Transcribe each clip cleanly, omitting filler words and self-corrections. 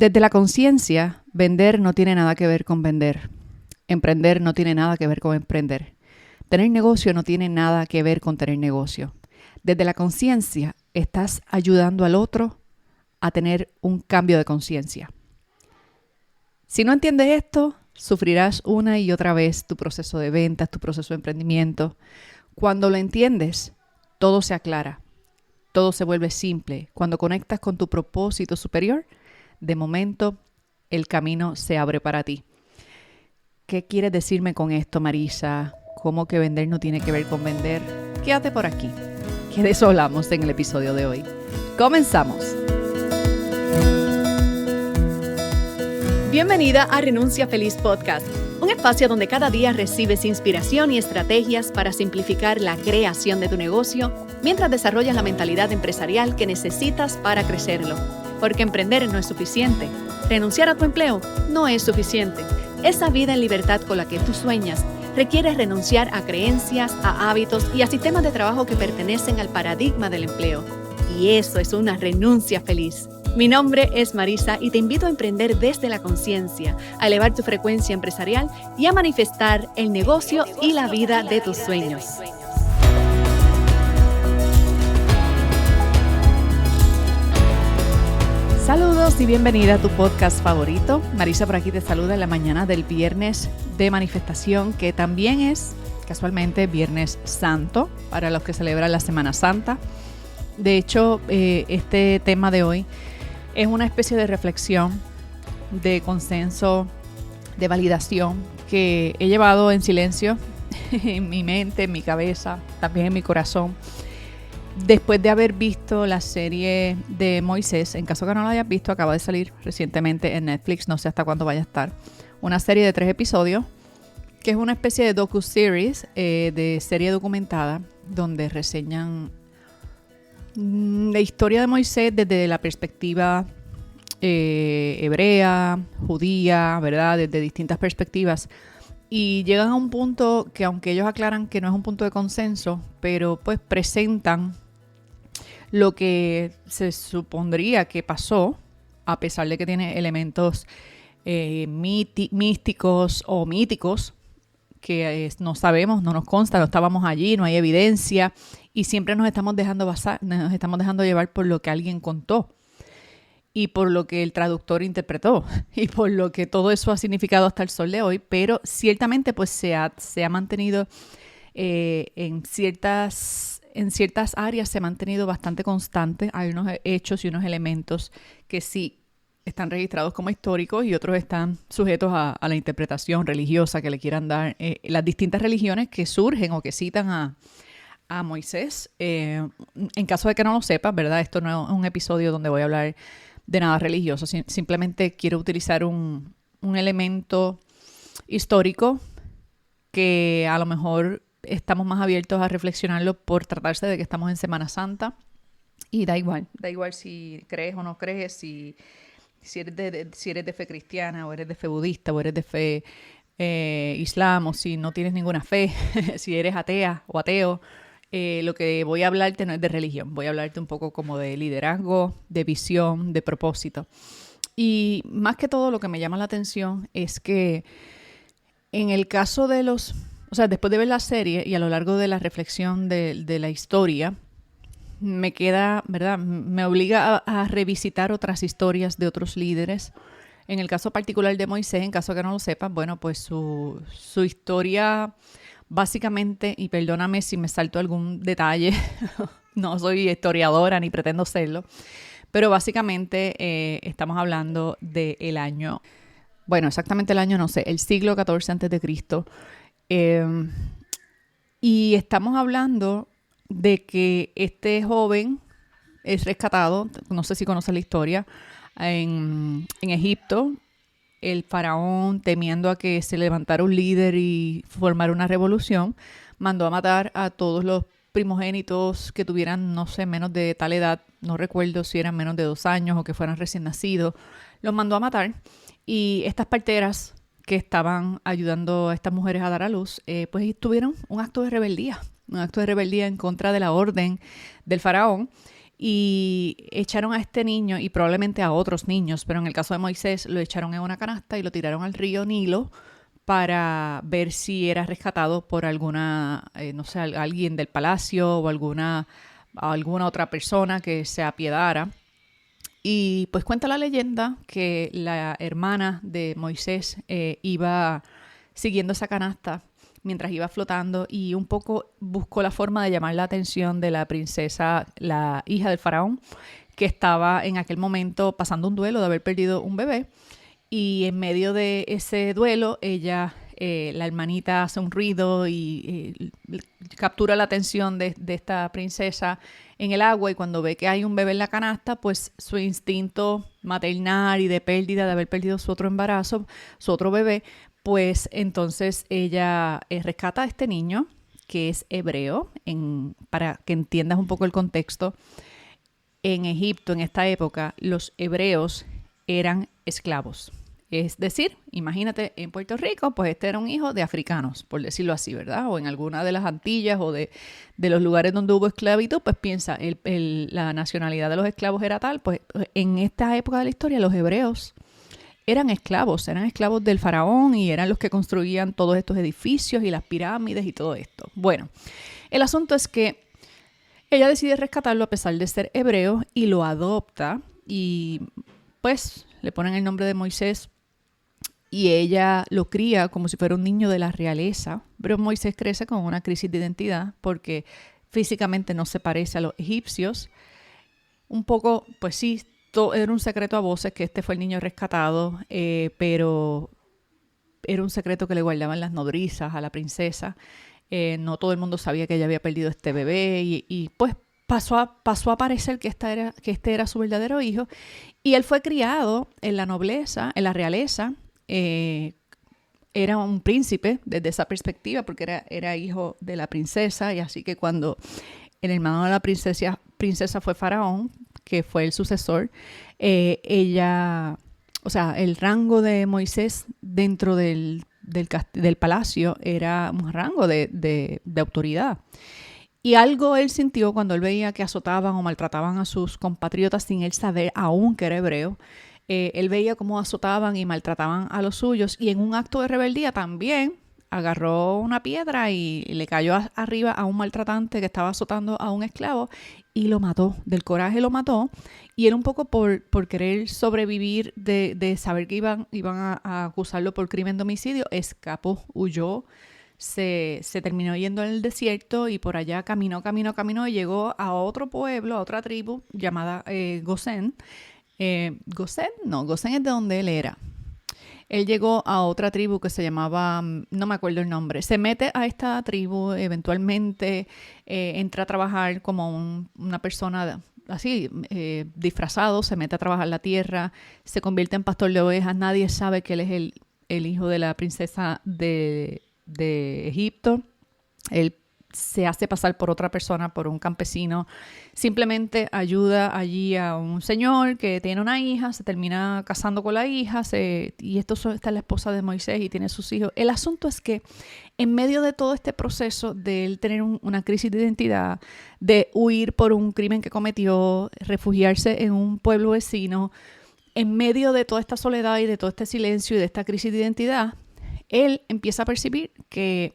Desde la conciencia, vender no tiene nada que ver con vender. Emprender no tiene nada que ver con emprender. Tener negocio no tiene nada que ver con tener negocio. Desde la conciencia, estás ayudando al otro a tener un cambio de conciencia. Si no entiendes esto, sufrirás una y otra vez tu proceso de ventas, tu proceso de emprendimiento. Cuando lo entiendes, todo se aclara, todo se vuelve simple. Cuando conectas con tu propósito superior, de momento el camino se abre para ti. ¿Qué quieres decirme con esto, Marisa? ¿Cómo que vender no tiene que ver con vender? Quédate por aquí, que de eso hablamos en el episodio de hoy. ¡Comenzamos! Bienvenida a Renuncia Feliz Podcast, un espacio donde cada día recibes inspiración y estrategias para simplificar la creación de tu negocio mientras desarrollas la mentalidad empresarial que necesitas para crecerlo. Porque emprender no es suficiente. Renunciar a tu empleo no es suficiente. Esa vida en libertad con la que tú sueñas requiere renunciar a creencias, a hábitos y a sistemas de trabajo que pertenecen al paradigma del empleo. Y eso es una renuncia feliz. Mi nombre es Marisa y te invito a emprender desde la conciencia, a elevar tu frecuencia empresarial y a manifestar el negocio y la vida de tus sueños. Saludos y bienvenida a tu podcast favorito. Marisa por aquí te saluda en la mañana del viernes de manifestación, que también es casualmente Viernes Santo para los que celebran la Semana Santa. De hecho, este tema de hoy es una especie de reflexión, de consenso, de validación que he llevado en silencio en mi mente, en mi cabeza, también en mi corazón. Después de haber visto la serie de Moisés, en caso que no la hayas visto, acaba de salir recientemente en Netflix, no sé hasta cuándo vaya a estar, una serie de 3 episodios, que es una especie de docu-series, de serie documentada, donde reseñan la historia de Moisés desde la perspectiva hebrea, judía, ¿verdad? Desde distintas perspectivas. Y llegan a un punto que, aunque ellos aclaran que no es un punto de consenso, pero pues presentan lo que se supondría que pasó, a pesar de que tiene elementos místicos o míticos, que no sabemos, no nos consta, no estábamos allí, no hay evidencia, y siempre nos estamos dejando llevar por lo que alguien contó y por lo que el traductor interpretó y por lo que todo eso ha significado hasta el sol de hoy, pero ciertamente pues se ha mantenido en ciertas áreas, se ha mantenido bastante constante. Hay unos hechos y unos elementos que sí están registrados como históricos y otros están sujetos a la interpretación religiosa que le quieran dar las distintas religiones que surgen o que citan a Moisés. En caso de que no lo sepas, ¿verdad? Esto no es un episodio donde voy a hablar de nada religioso. Simplemente quiero utilizar un elemento histórico que a lo mejor estamos más abiertos a reflexionarlo por tratarse de que estamos en Semana Santa. Y da igual si crees o no crees, si eres de fe cristiana o eres de fe budista o eres de fe islam, o si no tienes ninguna fe, si eres atea o ateo. Lo que voy a hablarte no es de religión, voy a hablarte un poco como de liderazgo, de visión, de propósito. Y más que todo lo que me llama la atención es que en el caso de después de ver la serie y a lo largo de la reflexión de la historia, me queda, ¿verdad? Me obliga a revisitar otras historias de otros líderes. En el caso particular de Moisés, en caso que no lo sepas, bueno, pues su historia básicamente, y perdóname si me salto algún detalle, no soy historiadora ni pretendo serlo, pero básicamente estamos hablando del año, bueno, exactamente el año, no sé, el siglo XIV antes de Cristo. Y estamos hablando de que este joven es rescatado, no sé si conoces la historia, en Egipto. El faraón, temiendo a que se levantara un líder y formara una revolución, mandó a matar a todos los primogénitos que tuvieran, no sé, menos de tal edad, no recuerdo si eran menos de 2 años o que fueran recién nacidos, los mandó a matar. Y estas parteras que estaban ayudando a estas mujeres a dar a luz, pues tuvieron un acto de rebeldía en contra de la orden del faraón. y echaron a este niño y probablemente a otros niños, pero en el caso de Moisés lo echaron en una canasta y lo tiraron al río Nilo para ver si era rescatado por alguna, no sé, alguien del palacio o alguna otra persona que se apiadara. Y pues cuenta la leyenda que la hermana de Moisés iba siguiendo esa canasta mientras iba flotando y un poco buscó la forma de llamar la atención de la princesa, la hija del faraón, que estaba en aquel momento pasando un duelo de haber perdido un bebé. Y en medio de ese duelo, ella, la hermanita, hace un ruido y captura la atención de esta princesa en el agua, y cuando ve que hay un bebé en la canasta, pues su instinto maternal y de pérdida, de haber perdido su otro embarazo, su otro bebé, pues entonces ella rescata a este niño, que es hebreo, para que entiendas un poco el contexto. En Egipto, en esta época, los hebreos eran esclavos. Es decir, imagínate en Puerto Rico, pues este era un hijo de africanos, por decirlo así, ¿verdad? O en alguna de las Antillas o de los lugares donde hubo esclavitud, pues piensa, la nacionalidad de los esclavos era tal, pues en esta época de la historia los hebreos eran esclavos del faraón y eran los que construían todos estos edificios y las pirámides y todo esto. Bueno, el asunto es que ella decide rescatarlo a pesar de ser hebreo y lo adopta y pues le ponen el nombre de Moisés y ella lo cría como si fuera un niño de la realeza, pero Moisés crece con una crisis de identidad porque físicamente no se parece a los egipcios. Un poco, pues sí, era un secreto a voces que este fue el niño rescatado, pero era un secreto que le guardaban las nodrizas a la princesa. No todo el mundo sabía que ella había perdido este bebé y pues pasó a parecer que este era su verdadero hijo. Y él fue criado en la nobleza, en la realeza. Era un príncipe desde esa perspectiva porque era hijo de la princesa, y así que cuando el hermano de la princesa fue faraón, que fue el sucesor, el rango de Moisés dentro del palacio era un rango de autoridad. Y algo él sintió cuando él veía que azotaban o maltrataban a sus compatriotas sin él saber aún que era hebreo. Él veía cómo azotaban y maltrataban a los suyos, y en un acto de rebeldía también agarró una piedra y le cayó arriba a un maltratante que estaba azotando a un esclavo y lo mató. Del coraje lo mató, y él un poco por querer sobrevivir de saber que iban a acusarlo por crimen de homicidio, escapó, huyó, se terminó yendo en el desierto y por allá caminó y llegó a otro pueblo, a otra tribu llamada Gosén. Gosén es de donde él era. Él llegó a otra tribu que se llamaba, no me acuerdo el nombre. Se mete a esta tribu, eventualmente entra a trabajar como una persona así, disfrazado, se mete a trabajar la tierra, se convierte en pastor de ovejas. Nadie sabe que él es el hijo de la princesa de Egipto. Él se hace pasar por otra persona, por un campesino. Simplemente ayuda allí a un señor que tiene una hija, se termina casando con la hija, y esta es la esposa de Moisés y tiene sus hijos. El asunto es que en medio de todo este proceso de él tener una crisis de identidad, de huir por un crimen que cometió, refugiarse en un pueblo vecino, en medio de toda esta soledad y de todo este silencio y de esta crisis de identidad, él empieza a percibir que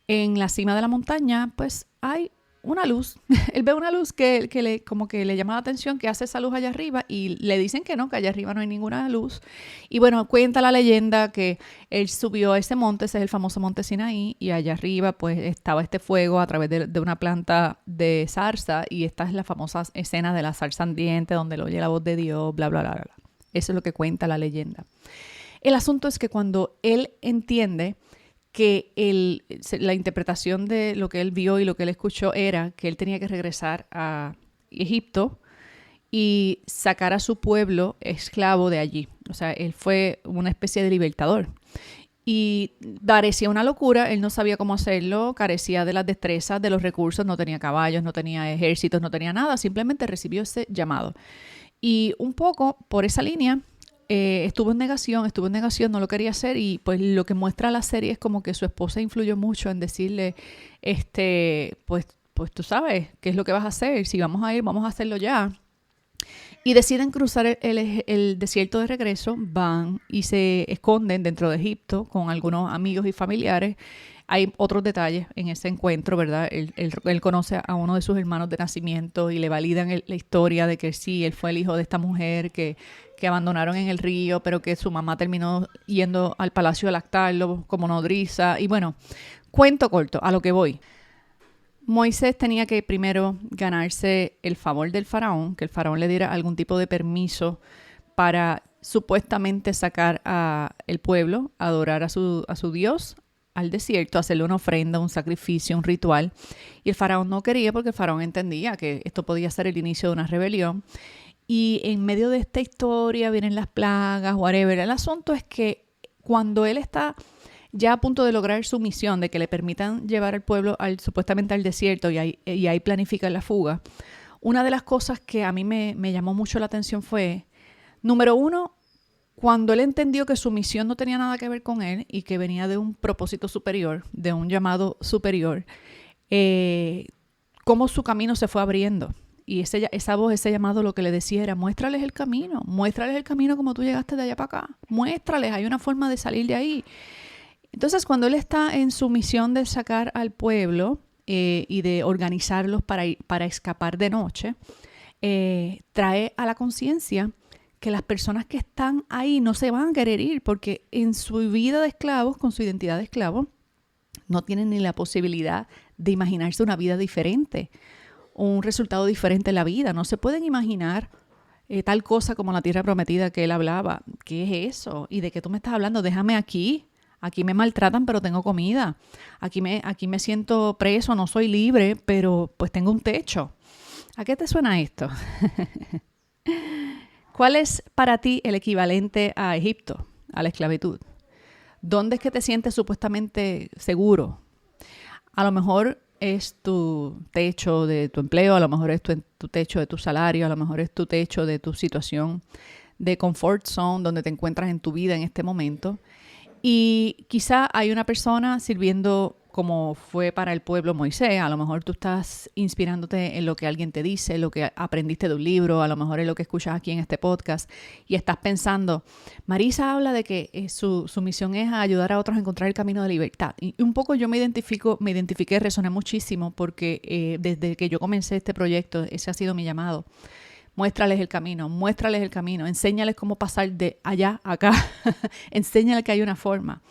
en la cima de la montaña, pues hay una luz. Él ve una luz que le llama la atención, que hace esa luz allá arriba, y le dicen que allá arriba no hay ninguna luz. Y bueno, cuenta la leyenda que él subió a ese monte, ese es el famoso monte Sinaí, y allá arriba pues estaba este fuego a través de una planta de zarza, y esta es la famosa escena de la zarza ardiente donde él oye la voz de Dios, bla, bla, bla, bla. Eso es lo que cuenta la leyenda. El asunto es que cuando él entiende que la interpretación de lo que él vio y lo que él escuchó era que él tenía que regresar a Egipto y sacar a su pueblo esclavo de allí. O sea, él fue una especie de libertador. Y parecía una locura, él no sabía cómo hacerlo, carecía de las destrezas, de los recursos, no tenía caballos, no tenía ejércitos, no tenía nada, simplemente recibió ese llamado. Y un poco por esa línea estuvo en negación, no lo quería hacer, y pues lo que muestra la serie es como que su esposa influyó mucho en decirle, pues pues tú sabes qué es lo que vas a hacer. Si vamos a ir, vamos a hacerlo ya. Y deciden cruzar el desierto de regreso, van y se esconden dentro de Egipto con algunos amigos y familiares. Hay otros detalles en ese encuentro, ¿verdad? Él conoce a uno de sus hermanos de nacimiento y le validan la historia de que sí, él fue el hijo de esta mujer que abandonaron en el río, pero que su mamá terminó yendo al palacio a lactarlo como nodriza. Y bueno, cuento corto, a lo que voy. Moisés tenía que primero ganarse el favor del faraón, que el faraón le diera algún tipo de permiso para supuestamente sacar al pueblo a adorar a su Dios al desierto, hacerle una ofrenda, un sacrificio, un ritual. Y el faraón no quería porque el faraón entendía que esto podía ser el inicio de una rebelión. Y en medio de esta historia vienen las plagas, whatever. El asunto es que cuando él está ya a punto de lograr su misión de que le permitan llevar al pueblo supuestamente al desierto y ahí planificar la fuga, una de las cosas que a mí me llamó mucho la atención fue, número uno, cuando él entendió que su misión no tenía nada que ver con él y que venía de un propósito superior, de un llamado superior, cómo su camino se fue abriendo. Y esa voz, ese llamado, lo que le decía era, muéstrales el camino como tú llegaste de allá para acá, muéstrales, hay una forma de salir de ahí. Entonces, cuando él está en su misión de sacar al pueblo y de organizarlos para escapar de noche, trae a la conciencia que las personas que están ahí no se van a querer ir porque en su vida de esclavos, con su identidad de esclavo, no tienen ni la posibilidad de imaginarse una vida diferente, un resultado diferente en la vida. No se pueden imaginar tal cosa como la tierra prometida que él hablaba. ¿Qué es eso? ¿Y de qué tú me estás hablando? Déjame aquí. Aquí me maltratan, pero tengo comida. Aquí me siento preso, no soy libre, pero pues tengo un techo. ¿A qué te suena esto? ¿Cuál es para ti el equivalente a Egipto, a la esclavitud? ¿Dónde es que te sientes supuestamente seguro? A lo mejor es tu techo de tu empleo, a lo mejor es tu techo de tu salario, a lo mejor es tu techo de tu situación de comfort zone donde te encuentras en tu vida en este momento. Y quizá hay una persona sirviendo como fue para el pueblo Moisés. A lo mejor tú estás inspirándote en lo que alguien te dice, lo que aprendiste de un libro, a lo mejor es lo que escuchas aquí en este podcast y estás pensando, Marisa habla de que su misión es ayudar a otros a encontrar el camino de libertad. Y un poco yo me identifiqué, resoné muchísimo porque desde que yo comencé este proyecto, ese ha sido mi llamado. Muéstrales el camino, enséñales cómo pasar de allá a acá, enséñales que hay una forma.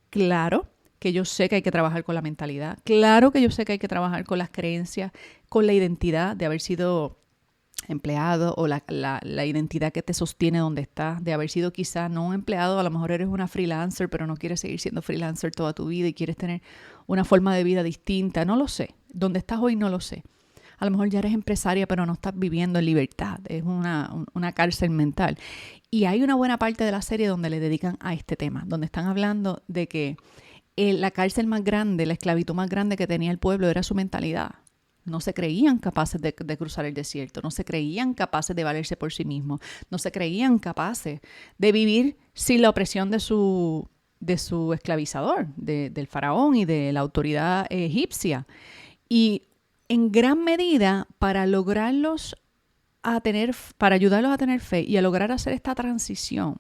Claro que yo sé que hay que trabajar con la mentalidad, claro que yo sé que hay que trabajar con las creencias, con la identidad de haber sido empleado o la identidad que te sostiene donde estás, de haber sido quizá no un empleado, a lo mejor eres una freelancer, pero no quieres seguir siendo freelancer toda tu vida y quieres tener una forma de vida distinta, no lo sé, donde estás hoy no lo sé. A lo mejor ya eres empresaria, pero no estás viviendo en libertad. Es una cárcel mental. Y hay una buena parte de la serie donde le dedican a este tema, donde están hablando de que la cárcel más grande, la esclavitud más grande que tenía el pueblo era su mentalidad. No se creían capaces de cruzar el desierto, no se creían capaces de valerse por sí mismos, no se creían capaces de vivir sin la opresión de su esclavizador, del faraón y de la autoridad egipcia. Y en gran medida para ayudarlos a tener fe y a lograr hacer esta transición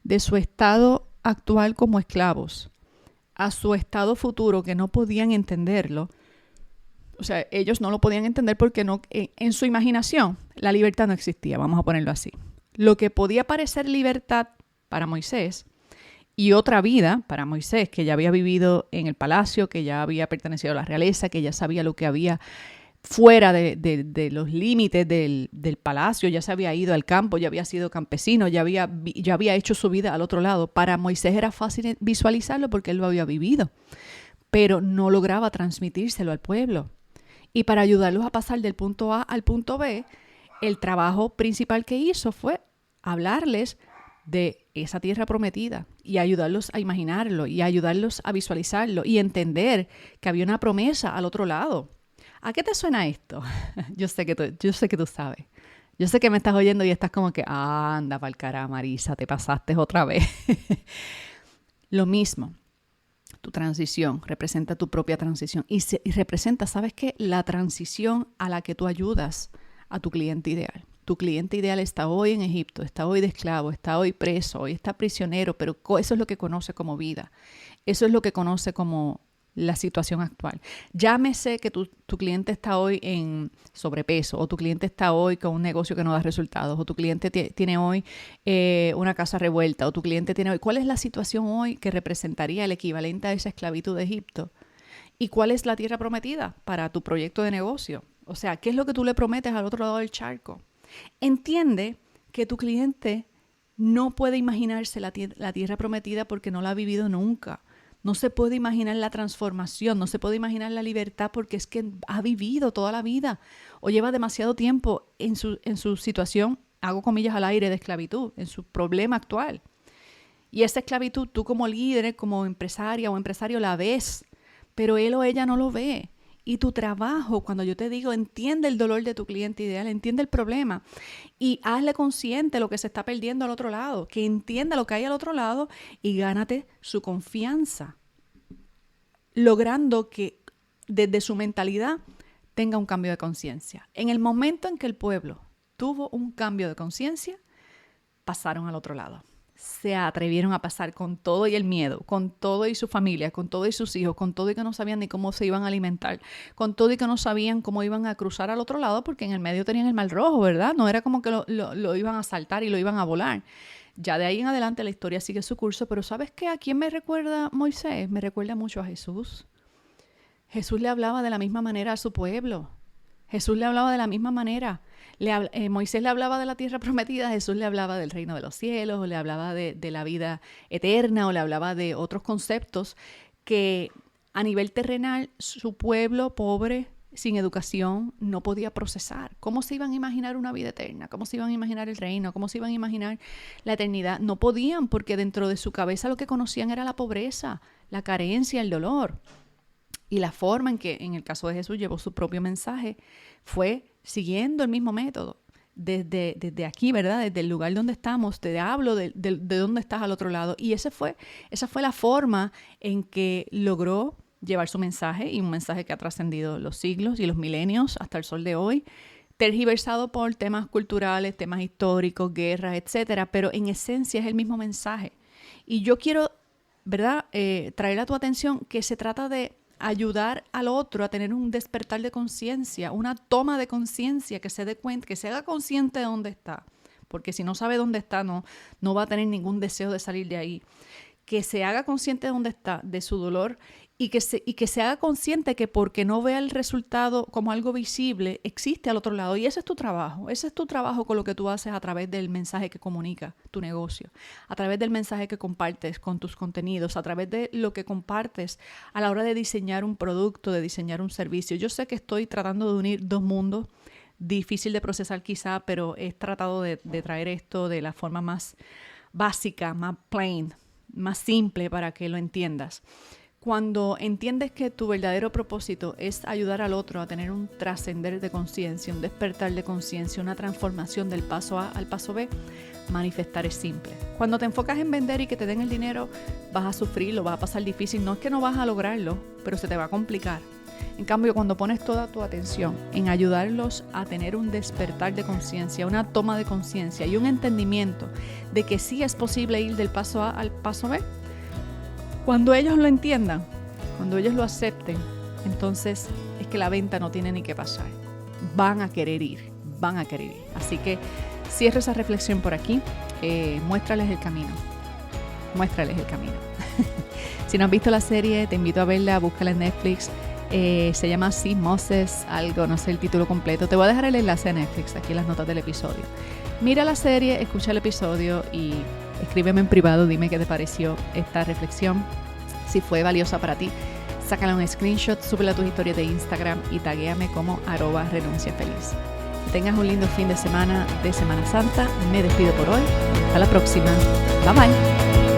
de su estado actual como esclavos a su estado futuro que no podían entenderlo. O sea, ellos no lo podían entender porque en su imaginación la libertad no existía, vamos a ponerlo así. Lo que podía parecer libertad para Moisés y otra vida para Moisés, que ya había vivido en el palacio, que ya había pertenecido a la realeza, que ya sabía lo que había fuera de los límites del palacio, ya se había ido al campo, ya había sido campesino, ya había hecho su vida al otro lado. Para Moisés era fácil visualizarlo porque él lo había vivido, pero no lograba transmitírselo al pueblo. Y para ayudarlos a pasar del punto A al punto B, el trabajo principal que hizo fue hablarles de esa tierra prometida y ayudarlos a imaginarlo y ayudarlos a visualizarlo y entender que había una promesa al otro lado. ¿A qué te suena esto? Yo sé que tú sabes. Yo sé que me estás oyendo y estás como que, anda pa'l cara, Marisa, te pasaste otra vez. Lo mismo. tu transición, representa tu propia transición y representa, ¿sabes qué? La transición a la que tú ayudas a tu cliente ideal. Tu cliente ideal está hoy en Egipto, está hoy de esclavo, está hoy preso, hoy está prisionero, pero eso es lo que conoce como vida. Eso es lo que conoce como la situación actual. Llámese que tu cliente está hoy en sobrepeso, o tu cliente está hoy con un negocio que no da resultados, o tu cliente tiene hoy una casa revuelta, o tu cliente tiene hoy... ¿Cuál es la situación hoy que representaría el equivalente a esa esclavitud de Egipto? ¿Y cuál es la tierra prometida para tu proyecto de negocio? O sea, ¿qué es lo que tú le prometes al otro lado del charco? Entiende que tu cliente no puede imaginarse la tierra prometida porque no la ha vivido nunca. No se puede imaginar la transformación, no se puede imaginar la libertad porque es que ha vivido toda la vida o lleva demasiado tiempo en su situación, hago comillas al aire, de esclavitud, en su problema actual. Y esa esclavitud tú como líder, como empresaria o empresario la ves, pero él o ella no lo ve. Y tu trabajo, cuando yo te digo, entiende el dolor de tu cliente ideal, entiende el problema y hazle consciente lo que se está perdiendo al otro lado, que entienda lo que hay al otro lado y gánate su confianza, logrando que desde su mentalidad tenga un cambio de conciencia. En el momento en que el pueblo tuvo un cambio de conciencia, pasaron al otro lado. Se atrevieron a pasar con todo y el miedo, con todo y su familia, con todo y sus hijos, con todo y que no sabían ni cómo se iban a alimentar, con todo y que no sabían cómo iban a cruzar al otro lado porque en el medio tenían el Mar Rojo, ¿verdad? No era como que lo iban a saltar y lo iban a volar. Ya de ahí en adelante la historia sigue su curso, pero ¿sabes qué? ¿A quién me recuerda Moisés? Me recuerda mucho a Jesús. Jesús le hablaba de la misma manera a su pueblo. Jesús le hablaba de la misma manera. Moisés le hablaba de la tierra prometida, Jesús le hablaba del reino de los cielos, o le hablaba de la vida eterna, o le hablaba de otros conceptos que a nivel terrenal su pueblo pobre, sin educación, no podía procesar. ¿Cómo se iban a imaginar una vida eterna? ¿Cómo se iban a imaginar el reino? ¿Cómo se iban a imaginar la eternidad? No podían, porque dentro de su cabeza lo que conocían era la pobreza, la carencia, el dolor. Y la forma en que, en el caso de Jesús, llevó su propio mensaje fue siguiendo el mismo método. Desde aquí, ¿verdad? Desde el lugar donde estamos, te hablo de dónde estás al otro lado. Y esa fue la forma en que logró llevar su mensaje, y un mensaje que ha trascendido los siglos y los milenios hasta el sol de hoy, tergiversado por temas culturales, temas históricos, guerras, etcétera, pero en esencia es el mismo mensaje. Y yo quiero, ¿verdad?, traer a tu atención que se trata de ayudar al otro a tener un despertar de conciencia, una toma de conciencia, que se dé cuenta, que se haga consciente de dónde está, porque si no sabe dónde está, no va a tener ningún deseo de salir de ahí. Que se haga consciente de dónde está, de su dolor, y que se haga consciente que porque no vea el resultado como algo visible, existe al otro lado. Y ese es tu trabajo con lo que tú haces a través del mensaje que comunica tu negocio, a través del mensaje que compartes con tus contenidos, a través de lo que compartes a la hora de diseñar un producto, de diseñar un servicio. Yo sé que estoy tratando de unir dos mundos, difícil de procesar quizá, pero he tratado de traer esto de la forma más básica, más plain, más simple para que lo entiendas. Cuando entiendes que tu verdadero propósito es ayudar al otro a tener un trascender de conciencia, un despertar de conciencia, una transformación del paso A al paso B, manifestar es simple. Cuando te enfocas en vender y que te den el dinero, vas a sufrir, lo vas a pasar difícil. No es que no vas a lograrlo, pero se te va a complicar. En cambio, cuando pones toda tu atención en ayudarlos a tener un despertar de conciencia, una toma de conciencia y un entendimiento de que sí es posible ir del paso A al paso B, cuando ellos lo entiendan, cuando ellos lo acepten, entonces es que la venta no tiene ni que pasar. Van a querer ir. Así que cierro esa reflexión por aquí. Muéstrales el camino. Si no has visto la serie, te invito a verla, búscala en Netflix. Se llama así, Moses, algo, no sé el título completo. Te voy a dejar el enlace a Netflix aquí en las notas del episodio. Mira la serie, escucha el episodio y escríbeme en privado, dime qué te pareció esta reflexión. Si fue valiosa para ti, sácala un screenshot, súbela a tus historias de Instagram y taguéame como @renunciafeliz. Que tengas un lindo fin de Semana Santa. Me despido por hoy. Hasta la próxima. Bye bye.